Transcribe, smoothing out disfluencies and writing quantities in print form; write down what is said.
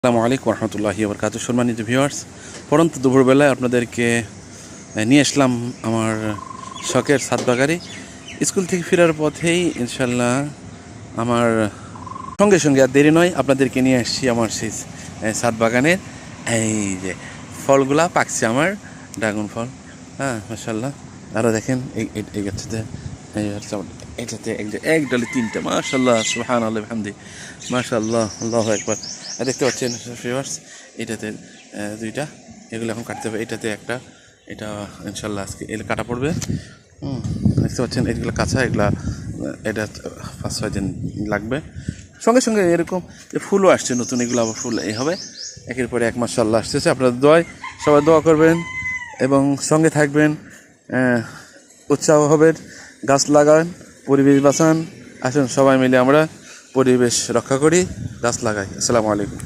আসসালামু আলাইকুম রহমতুল্লাহি ওয়া বারাকাতুহু। সম্মানিত ভিউয়ার্স, পরন্ত দুপুরবেলায় আপনাদেরকে নিয়ে আসলাম আমার শখের ছাদ বাগানে। স্কুল থেকে ফেরার পথেই ইনশাল্লাহ আমার সঙ্গে সঙ্গে আর দেরি নয়, আপনাদেরকে নিয়ে আসছি আমার সেই ছাদ বাগানের। এই যে ফলগুলা পাকছে আমার, ড্রাগন ফল। হ্যাঁ, মাশাল্লাহ। আরও দেখেন এই গাছটাতে, এটাতে এক ডালে তিনটা, মাশাল্লাহ, সুবহানাল্লাহ বিহামদি, মাশাল্লাহ, আল্লাহু আকবার। দেখতে পাচ্ছেন ভিউয়ার্স, এটাতে দুইটা, এগুলো এখন কাটতে হবে। এটাতে একটা, এটা ইনশাল্লাহ আজকে এগুলো কাটা পড়বে। দেখতে পাচ্ছেন এইগুলো কাঁচা, এগুলা এটা 5-6 দিন লাগবে। সঙ্গে সঙ্গে এরকম যে ফুলও আসছে নতুন, এগুলো আবার ফুল এই হবে একের পরে এক। মাশাল্লাহ আসতেছে। আপনাদের দোয়ায় সবাই দোয়া করবেন এবং সঙ্গে থাকবেন, উৎসাহ হবেন, গাছ লাগান, পরিবেশ বাঁচান। আসুন সবাই মিলে আমরা পরিবেশ রক্ষা করি, গাছ লাগাই। আসসালামু আলাইকুম।